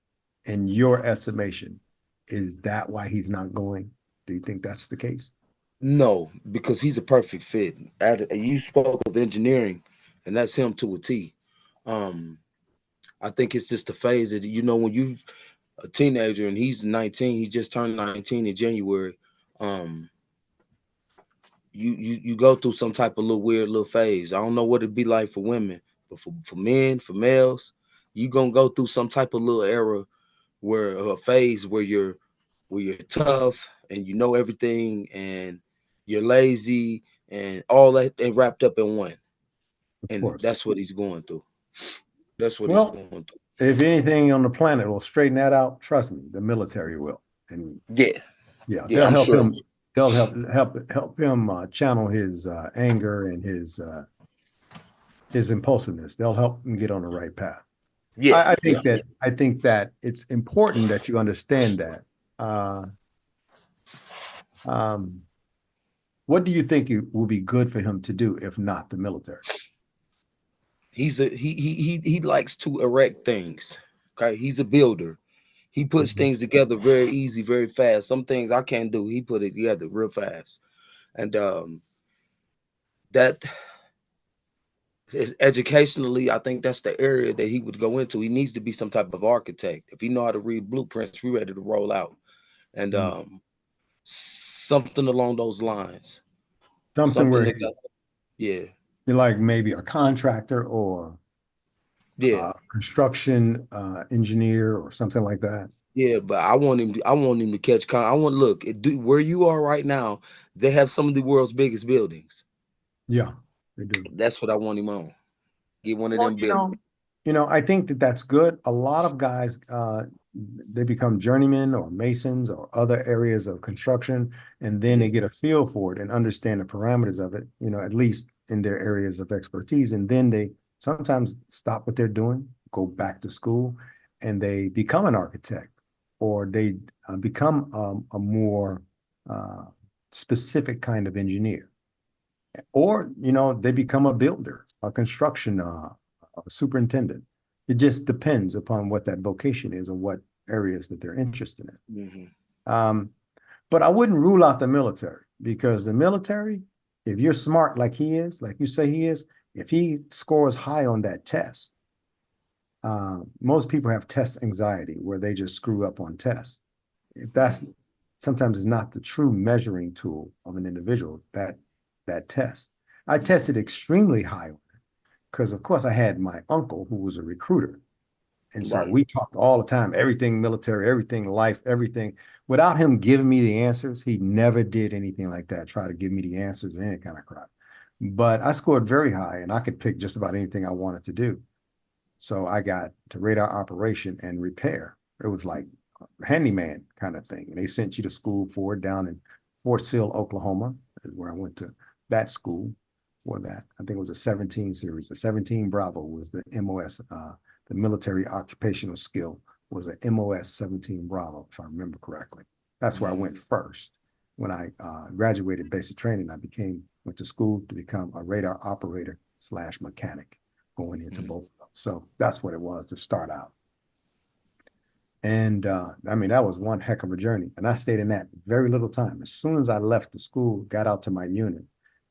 in your estimation, is that why he's not going? Do you think that's the case? No, because he's a perfect fit. You spoke of engineering, and that's him to a T. I think it's just the phase that, when you a teenager and he's 19, he just turned 19 in January. You go through some type of weird little phase. I don't know what it'd be like for women, but for men, for males, you gonna go through some type of little era where a phase where you're tough and you know everything and you're lazy and all that and wrapped up in one. And that's what he's going through. That's what he's going through. If anything on the planet will straighten that out, trust me, the military will. And they'll help him. They'll help him channel his anger and his impulsiveness. They'll help him get on the right path. I think that it's important that you understand that. What do you think it will be good for him to do if not the military? He likes to erect things. Okay, he's a builder. He puts things together very easy, very fast. Some things I can't do, he put it together real fast. And that is educationally, I think that's the area that he would go into. He needs to be some type of architect. If he know how to read blueprints, we're ready to roll out. And something along those lines. Something where you're like maybe a contractor or construction engineer or something like that. Yeah, but I want him to catch. Look where you are right now. They have some of the world's biggest buildings. Yeah, they do. That's what I want him on. Get one of them buildings. I think that's good. A lot of guys they become journeymen or masons or other areas of construction, and then they get a feel for it and understand the parameters of it, at least in their areas of expertise. And then they sometimes stop what they're doing, go back to school, and they become an architect, or they become a more specific kind of engineer, or they become a builder, a construction superintendent. It just depends upon what that vocation is or what areas that they're interested in. But I wouldn't rule out the military, because the military, if you're smart like he is, like you say he is, if he scores high on that test, most people have test anxiety where they just screw up on tests. If that's sometimes is not the true measuring tool of an individual, that test. I tested extremely high on it because, of course, I had my uncle who was a recruiter. And so we talked all the time, everything military, everything life, everything. Without him giving me the answers, he never did anything like that, try to give me the answers or any kind of crap. But I scored very high, and I could pick just about anything I wanted to do. So I got to radar operation and repair. It was like a handyman kind of thing. And they sent you to school for it down in Fort Sill, Oklahoma, is where I went to that school for that. I think it was a 17 series. The 17 Bravo was the MOS, the military occupational skill was a MOS 17 Bravo, if I remember correctly. That's where I went first. When I graduated basic training, I went to school to become a radar operator / mechanic, going into both of them. So that's what it was to start out. And I mean, that was one heck of a journey. And I stayed in that very little time. As soon as I left the school, got out to my unit,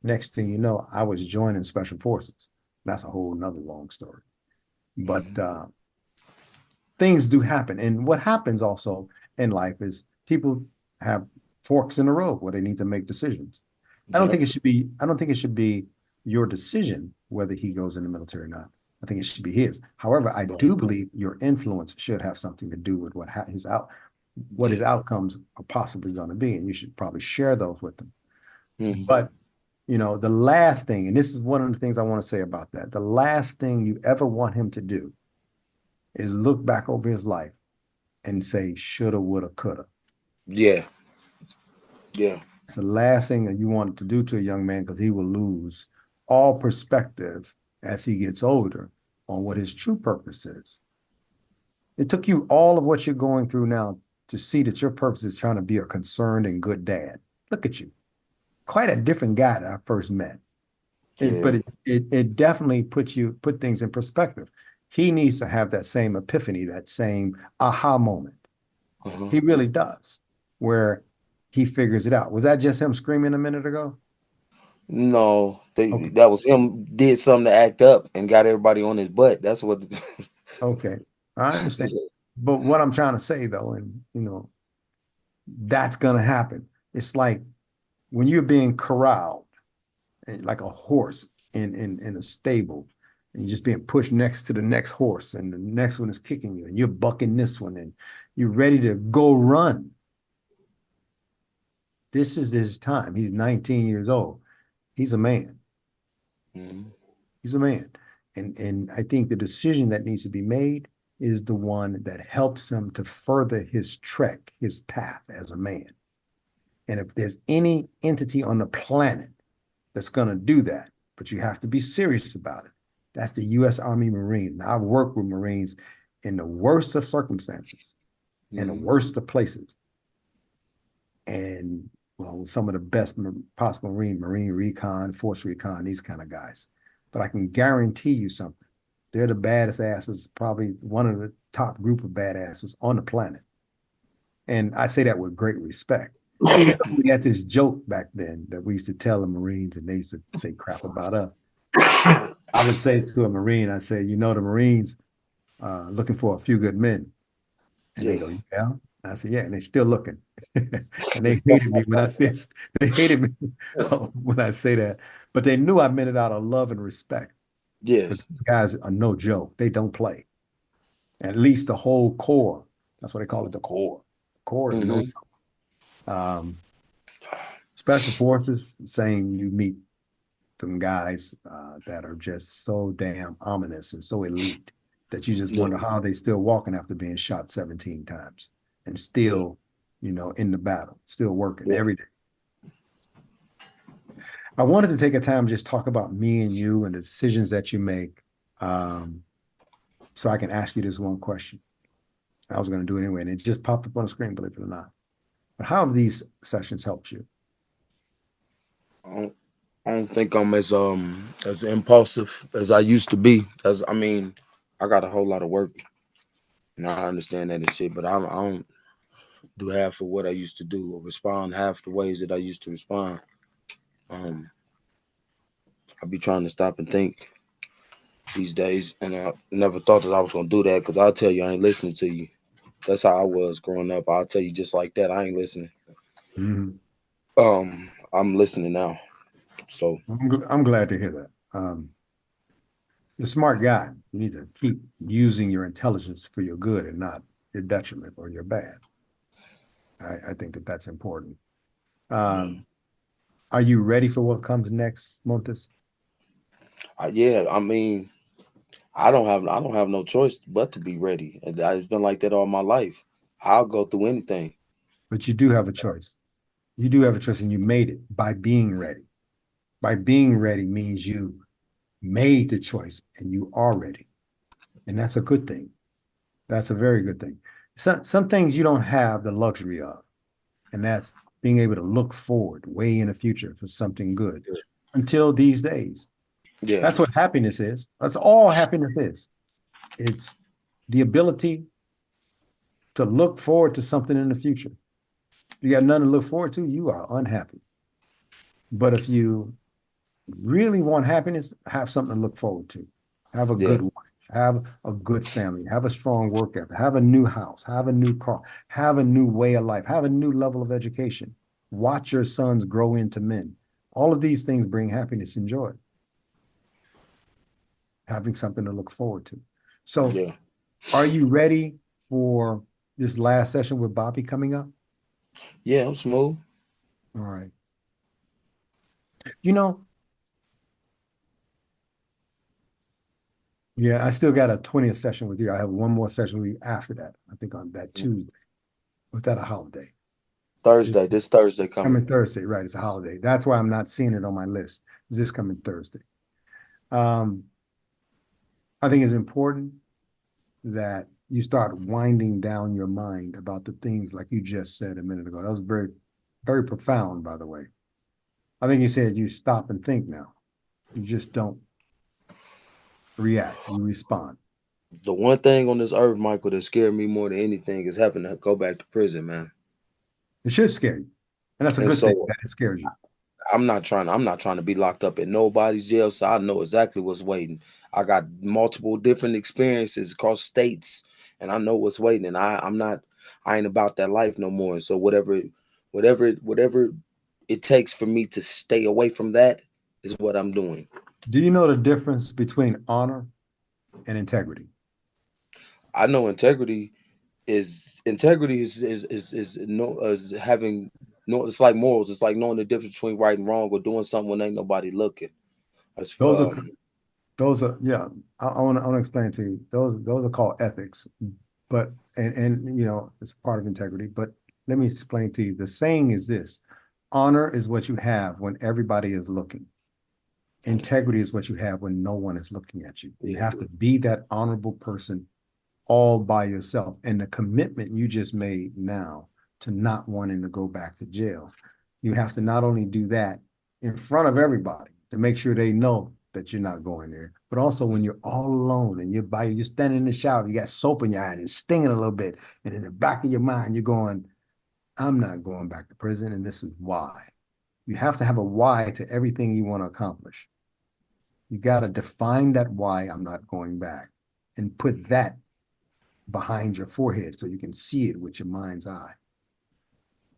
next thing you know, I was joining Special Forces. That's a whole nother long story. But things do happen. And what happens also in life is people have forks in the road where they need to make decisions. I don't think it should be your decision whether he goes in the military or not. I think it should be his. However, I do believe your influence should have something to do with what his outcomes are possibly going to be, and you should probably share those with them. But the last thing, and this is one of the things I want to say about that, the last thing you ever want him to do is look back over his life and say shoulda, woulda, coulda. Yeah. It's the last thing that you want to do to a young man, because he will lose all perspective as he gets older on what his true purpose is. It took you all of what you're going through now to see that your purpose is trying to be a concerned and good dad. Look at you. Quite a different guy that I first met. But it definitely put things in perspective. He needs to have that same epiphany, that same aha moment. He really does, where he figures it out. Was that just him screaming a minute ago? No, that was him did something to act up and got everybody on his butt. That's what. Okay, I understand. But what I'm trying to say, though, and that's gonna happen. It's like when you're being corralled, like a horse in a stable, and you're just being pushed next to the next horse, and the next one is kicking you, and you're bucking this one, and you're ready to go run. This is his time. He's 19 years old. He's a man. He's a man. And I think the decision that needs to be made is the one that helps him to further his trek, his path as a man. And if there's any entity on the planet that's going to do that, but you have to be serious about it, that's the U.S. Army Marines. Now, I've worked with Marines in the worst of circumstances, in the worst of places. And some of the best possible Marine recon, force recon, these kind of guys. But I can guarantee you something. They're the baddest asses, probably one of the top group of badasses on the planet. And I say that with great respect. We had this joke back then that we used to tell the Marines, and they used to say crap about us. I would say to a Marine, I say, the Marines looking for a few good men. And they go, yeah. I said, yeah, and they're still looking. And they hated me when I said, they hated me when I say that. But they knew I meant it out of love and respect. Yes. But these guys are no joke. They don't play. At least the whole core. That's what they call it, the core. Core is no joke. Special Forces, saying you meet some guys that are just so damn ominous and so elite. that you just wonder how they still walking after being shot 17 times and still, you know, in the battle, still working every day. I wanted to take a time just talk about me and you and the decisions that you make. So I can ask you this one question. I was going to do it anyway, and it just popped up on the screen, believe it or not. But how have these sessions helped you? I don't think I'm as impulsive as I used to be. I mean, I got a whole lot of work, and I understand that and shit. But I don't do half of what I used to do, or respond half the ways that I used to respond. I be trying to stop and think these days, and I never thought that I was gonna do that, because I'll tell you I ain't listening to you. That's how I was growing up. I'll tell you just like that, I ain't listening. I'm listening now. So I'm glad to hear that. You're a smart guy. You need to keep using your intelligence for your good and not your detriment or your bad. I think that that's important. Are you ready for what comes next, Montez? Yeah, I mean, I don't have no choice but to be ready. And I've been like that all my life. I'll go through anything. But you do have a choice. You do have a choice, and you made it by being ready. By being ready means you made the choice and you are ready. And that's a good thing. That's a very good thing. Some things you don't have the luxury of, and that's being able to look forward way in the future for something good until these days. Yeah. That's what happiness is. That's all happiness is. It's the ability to look forward to something in the future. If you got nothing to look forward to, you are unhappy. But if you really want happiness, have something to look forward to. Have a good wife, have a good family, have a strong work ethic, have a new house, have a new car, have a new way of life, have a new level of education. Watch your sons grow into men. All of these things bring happiness and joy. Having something to look forward to. So are you ready for this last session with Bobby coming up? Yeah, I'm smooth. All right. You know, yeah, I still got a 20th session with you. I have one more session with you after that. I think on that Tuesday. Was that a holiday? Thursday. This Thursday coming. Thursday, right? It's a holiday. That's why I'm not seeing it on my list. It's this coming Thursday. I think it's important that you start winding down your mind about the things like you just said a minute ago. That was very, very profound, by the way. I think you said you stop and think now. You just don't react, you respond. The one thing on this earth, Michael, that scared me more than anything is having to go back to prison, man. It should scare you. And that's a good thing that it scares you. I'm not trying to be locked up in nobody's jail, so I know exactly what's waiting. I got multiple different experiences across states, and I know what's waiting. And I ain't about that life no more. And so whatever it takes for me to stay away from that is what I'm doing. Do you know the difference between honor and integrity? I know integrity is having no. It's like morals. It's like knowing the difference between right and wrong, or doing something when ain't nobody looking. Those are yeah. I want to explain to you. Those are called ethics, but and you know it's part of integrity. But let me explain to you. The saying is this: honor is what you have when everybody is looking. Integrity is what you have when no one is looking at you. You have to be that honorable person all by yourself. And the commitment you just made now to not wanting to go back to jail, you have to not only do that in front of everybody to make sure they know that you're not going there, but also when you're all alone and you're standing in the shower, you got soap in your eye and it's stinging a little bit. And in the back of your mind, you're going, I'm not going back to prison. And this is why. You have to have a why to everything you want to accomplish. You got to define that why I'm not going back and put that behind your forehead so you can see it with your mind's eye.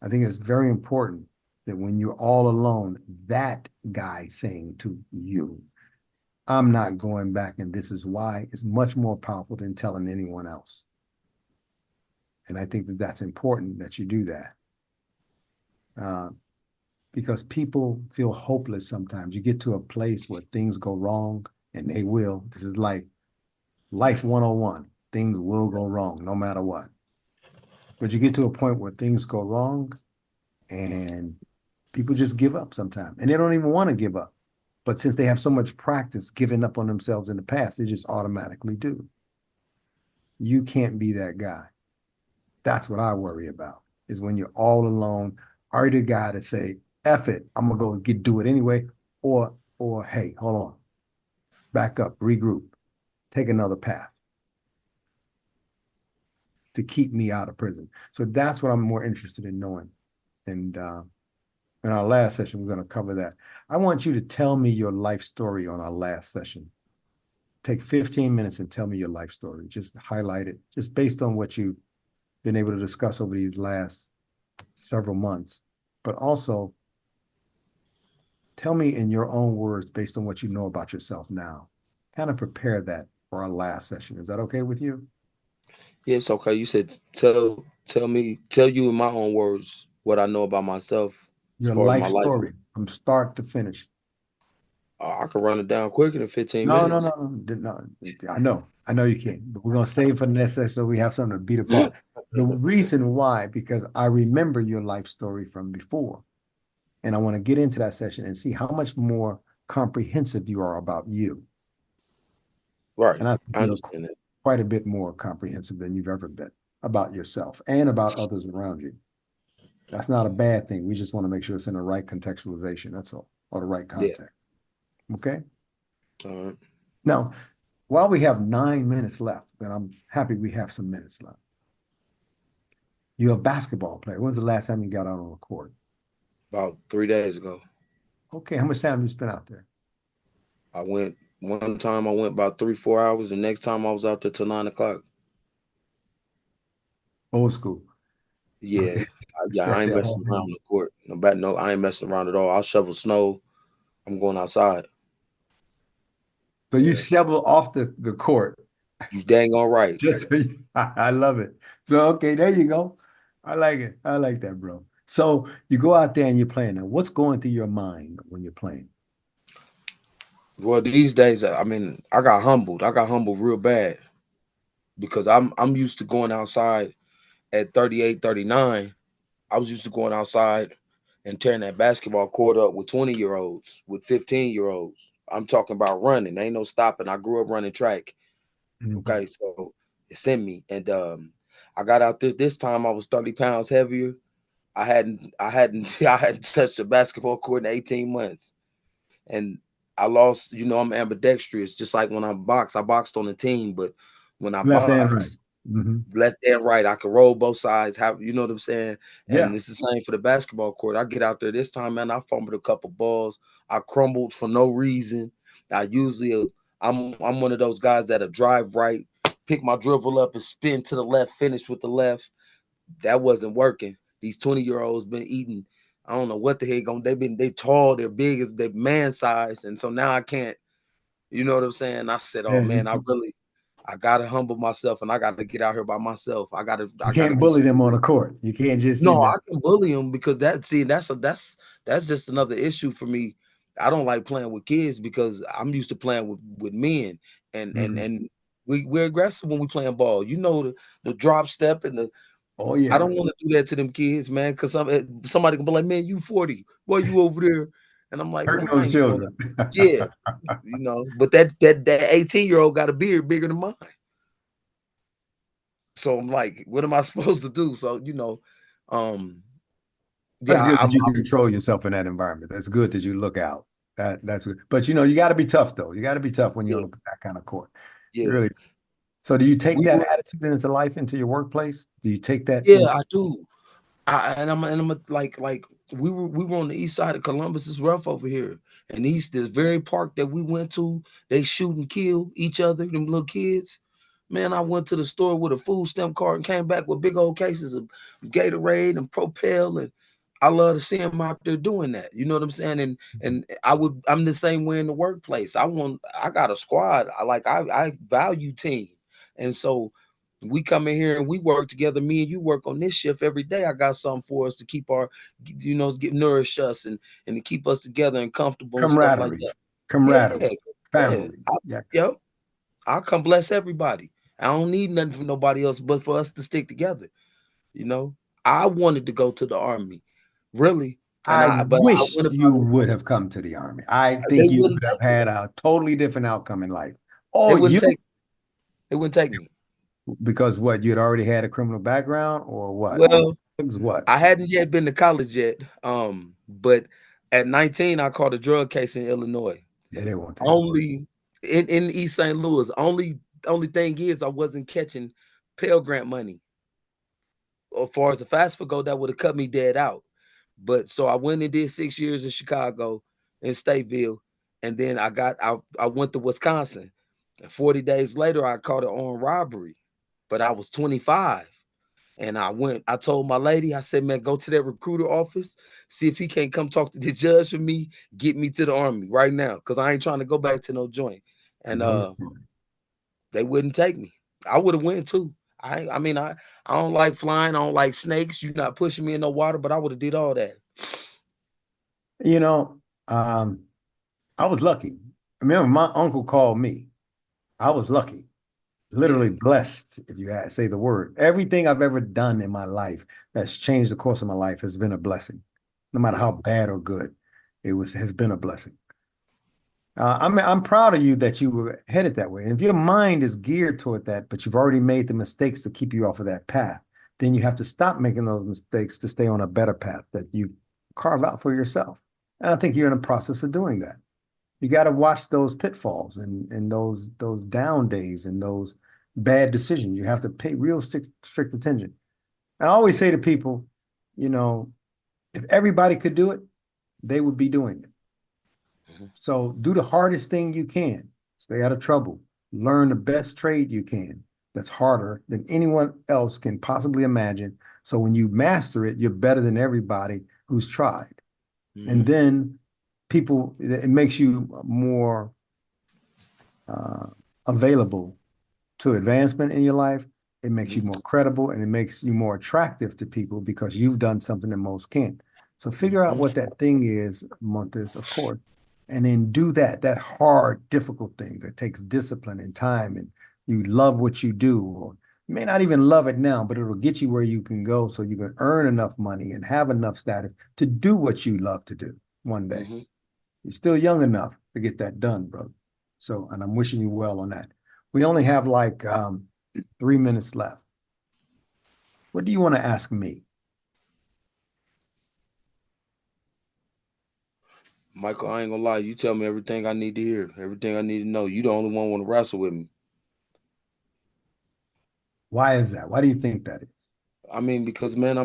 I think it's very important that when you're all alone, that guy saying to you, I'm not going back and this is why, is much more powerful than telling anyone else. And I think that that's important that you do that. Because people feel hopeless sometimes. You get to a place where things go wrong, and they will. This is like Life 101. Things will go wrong no matter what. But you get to a point where things go wrong and people just give up sometimes. And they don't even want to give up. But since they have so much practice giving up on themselves in the past, they just automatically do. You can't be that guy. That's what I worry about, is when you're all alone. Are you the guy to say, F it, I'm gonna go do it anyway? Or hey, hold on, back up, regroup, take another path to keep me out of prison. So that's what I'm more interested in knowing. And in our last session, we're going to cover that. I want you to tell me your life story on our last session. Take 15 minutes and tell me your life story. Just highlight it, just based on what you've been able to discuss over these last several months. But also, tell me in your own words, based on what you know about yourself now. Kind of prepare that for our last session. Is that okay with you? Yes, okay. You said tell you in my own words what I know about myself as Your far as life my life. story from start to finish. I could run it down quicker than 15 No, minutes. no. I know you can't, but we're gonna save for the next session so we have something to beat apart. The reason why, because I remember your life story from before, and I want to get into that session and see how much more comprehensive you are about you. Right. And I think I you're understand that. quite a bit more comprehensive than you've ever been about yourself and about others around you. That's not a bad thing. We just want to make sure it's in the right contextualization. That's all, or the right Yeah. context. Okay. All right. Now, while we have 9 minutes left, and I'm happy we have some minutes left. You're a basketball player. When's the last time you got out on the court? About 3 days ago. Okay, how much time you spent out there? One time I went about 3-4 hours. The next time I was out there till 9 o'clock. Old school. Yeah. Okay. I ain't messing around on the court. No, I ain't messing around at all. I'll shovel snow. I'm going outside. So you shovel off the court. You dang all right. Just I love it. So okay, there you go. I like it. I like that, bro. So you go out there and you're playing. Now, what's going through your mind when you're playing? Well, these days, I mean, I got humbled. I got humbled real bad because I'm used to going outside at 38, 39. I was used to going outside and tearing that basketball court up with 20-year-olds, with 15-year-olds. I'm talking about running. Ain't no stopping. I grew up running track. Okay, so it's in me. And I got out this time I was 30 pounds heavier. I hadn't touched a basketball court in 18 months. And I lost, I'm ambidextrous. Just like when I boxed on a team, but when I Left and right. boxed, left and right, I could roll both sides, you know what I'm saying? And it's the same for the basketball court. I get out there this time, man, I fumbled a couple balls. I crumbled for no reason. I'm one of those guys that'll drive right, pick my dribble up and spin to the left, finish with the left. That wasn't working. These 20-year-olds been eating. I don't know what the heck they tall, they're big, as they man size. And so now I can't, you know what I'm saying? I said, oh man, I gotta humble myself and I gotta get out here by myself. I gotta bully them on the court. You can't just I can bully them because that's just another issue for me. I don't like playing with kids because I'm used to playing with men and we're aggressive when we playing ball. You know the drop step and the I don't want to do that to them kids, man, because somebody can be like, man, you 40. Why you over there? And I'm like, hurting man, I those ain't children. yeah. But that 18-year-old got a beard bigger than mine. So I'm like, what am I supposed to do? So, That's good that you I'm control yourself in that environment. That's good that you look out. That's good. But you got to be tough though. You got to be tough when you're on that kind of court. Yeah. Really. So do you take that attitude into life, into your workplace? Do you take that? Yeah, I do. I'm like we were on the east side of Columbus. It's rough over here. And this very park that we went to, they shoot and kill each other, them little kids. Man, I went to the store with a food stamp card and came back with big old cases of Gatorade and Propel, and I love to see them out there doing that. You know what I'm saying? And I'm the same way in the workplace. I got a squad. I value team. And so we come in here and we work together. Me and you work on this shift every day. I got something for us to keep get nourish us and to keep us together and comfortable and stuff like that. Camaraderie, family. Yep. I'll come bless everybody. I don't need nothing from nobody else but for us to stick together. You know, I wanted to go to the army, really. And I but I wish went you about it. would have come to the army. I They think you wouldn't would have take me. had a totally different outcome in life. They Or wouldn't you, take they wouldn't take me. because what, you'd already had a criminal background or what? Well, It was what? I hadn't yet been to college yet. But at 19, I caught a drug case in Illinois. Yeah, they won't take me. Only in East St. Louis. Only thing is I wasn't catching Pell Grant money. As far as the fast food go, that would have cut me dead out. But so I went and did 6 years in Chicago in Stateville, and then I went to Wisconsin. And 40 days later, I caught an armed robbery, but I was 25. And I told my lady, I said, man, go to that recruiter office, see if he can't come talk to the judge for me, get me to the army right now, because I ain't trying to go back to no joint. And they wouldn't take me. I would have went too. I mean, I don't like flying, I don't like snakes. You're not pushing me in no water, but I would have did all that. You know, I was lucky. I remember my uncle called me. I was lucky, literally blessed, if you say the word. Everything I've ever done in my life that's changed the course of my life has been a blessing. No matter how bad or good, has been a blessing. I'm proud of you that you were headed that way. And if your mind is geared toward that, but you've already made the mistakes to keep you off of that path, then you have to stop making those mistakes to stay on a better path that you carve out for yourself. And I think you're in the process of doing that. You got to watch those pitfalls and those down days and those bad decisions. You have to pay real strict attention. And I always say to people, you know, if everybody could do it, they would be doing it. So do the hardest thing you can. Stay out of trouble. Learn the best trade you can. That's harder than anyone else can possibly imagine. So when you master it, you're better than everybody who's tried. And then it makes you more available to advancement in your life. It makes you more credible, and it makes you more attractive to people because you've done something that most can't. So figure out what that thing is, Montez, of course, and then do that hard, difficult thing that takes discipline and time, and you love what you do. Or you may not even love it now, but it'll get you where you can go so you can earn enough money and have enough status to do what you love to do one day. You're still young enough to get that done, brother. So, and I'm wishing you well on that. We only have like 3 minutes left. What do you want to ask me? Michael, I ain't gonna lie. You tell me everything I need to hear, everything I need to know. You the only one want to wrestle with me. Why is that? Why do you think that is? I mean, because man,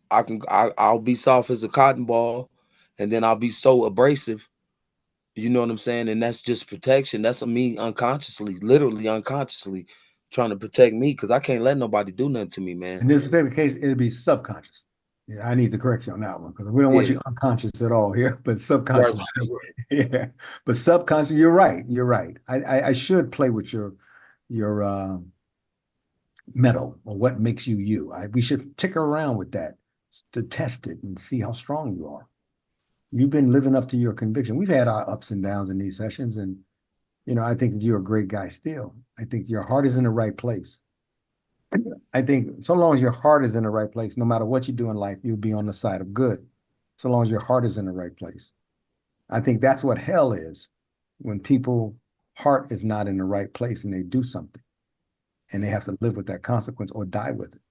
I'll be soft as a cotton ball, and then I'll be so abrasive. You know what I'm saying? And that's just protection. That's me unconsciously, literally unconsciously trying to protect me because I can't let nobody do nothing to me, man. In this particular case, it'd be subconscious. Yeah, I need to correct you on that one because we don't want you unconscious at all here, but subconscious. Right. Yeah, but subconscious. You're right. You're right. I should play with your metal or what makes you you. We should ticker around with that to test it and see how strong you are. You've been living up to your conviction. We've had our ups and downs in these sessions, and I think that you're a great guy still. I think your heart is in the right place. I think so long as your heart is in the right place, no matter what you do in life, you'll be on the side of good. So long as your heart is in the right place. I think that's what hell is, when people's heart is not in the right place and they do something and they have to live with that consequence or die with it.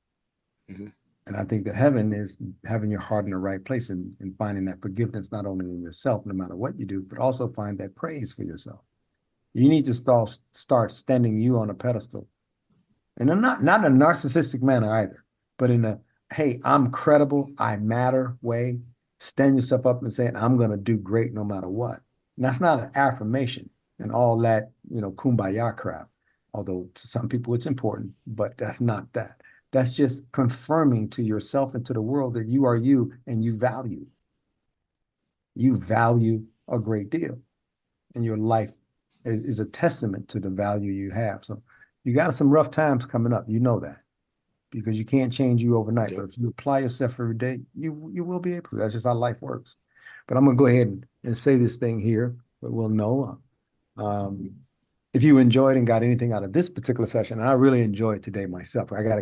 And I think that heaven is having your heart in the right place and finding that forgiveness, not only in yourself, no matter what you do, but also find that praise for yourself. You need to start standing you on a pedestal. And not in a narcissistic manner either, but in a, hey, I'm credible, I matter way. Stand yourself up and say, I'm going to do great no matter what. And that's not an affirmation and all that, kumbaya crap. Although to some people it's important, but that's not that. That's just confirming to yourself and to the world that you are you and you value. You value a great deal. And your life is a testament to the value you have. So you got some rough times coming up. You know that. Because you can't change you overnight. But if you apply yourself every day, you will be able to. That's just how life works. But I'm going to go ahead and say this thing here, but we'll know. if you enjoyed and got anything out of this particular session, and I really enjoyed today myself. I got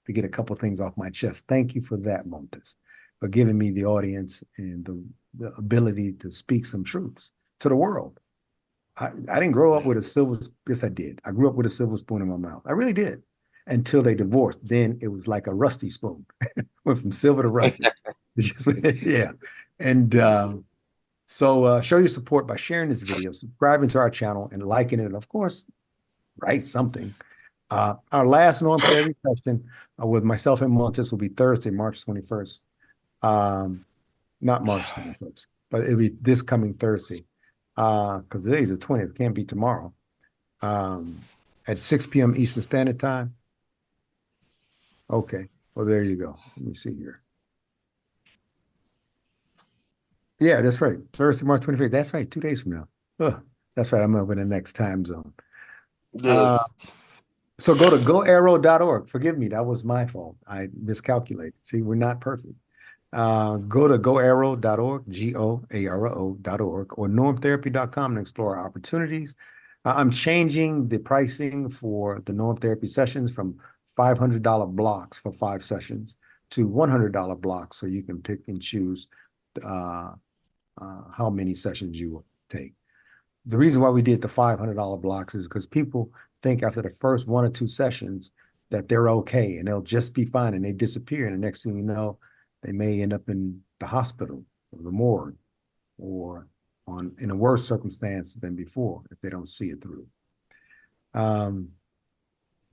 to get a couple things off my chest. Thank you for that, Montez, for giving me the audience and the ability to speak some truths to the world. I didn't grow up with a silver, yes, I did. I grew up with a silver spoon in my mouth. I really did. Until they divorced. Then it was like a rusty spoon. Went from silver to rusty. Yeah. And so show your support by sharing this video, subscribing to our channel, and liking it. And of course, write something. Our last norm therapy session with myself and Montez will be Thursday, March 21st. Not March 21st, but it'll be this coming Thursday. Because today's the 20th, can't be tomorrow. At 6 p.m. Eastern Standard Time. Okay, well, there you go. Let me see here. Yeah, that's right. Thursday, March 25th. That's right, 2 days from now. That's right, I'm up in the next time zone. Yeah. So go to goarrow.org. Forgive me, that was my fault. I miscalculated. See, we're not perfect. Go to goarrow.org, GOARO.org, or normtherapy.com to explore our opportunities. I'm changing the pricing for the norm therapy sessions from $500 blocks for 5 sessions to $100 blocks, so you can pick and choose how many sessions you will take. The reason why we did the $500 blocks is because people think after the first 1 or 2 sessions that they're okay and they'll just be fine, and they disappear, and the next thing you know, they may end up in the hospital or the morgue or in a worse circumstance than before if they don't see it through.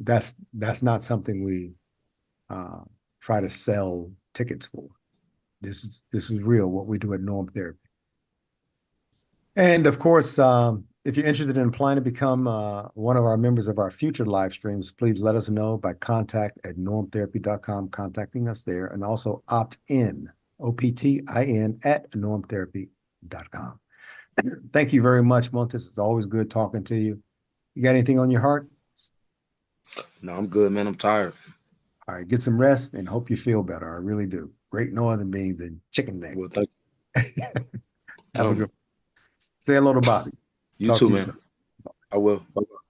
That's not something we try to sell tickets for. This is real, what we do at Norm Therapy. And of course, if you're interested in applying to become one of our members of our future live streams, please let us know by contact@normtherapy.com, contacting us there, and also opt in, OPTIN, at normtherapy.com. Thank you very much, Montez. It's always good talking to you. You got anything on your heart? No, I'm good, man. I'm tired. All right, get some rest and hope you feel better. I really do. Great northern beans and chicken neck. Well, thank you. Have a good. Say hello to Bobby. You Talk too, to you man. soon. I will. Bye-bye.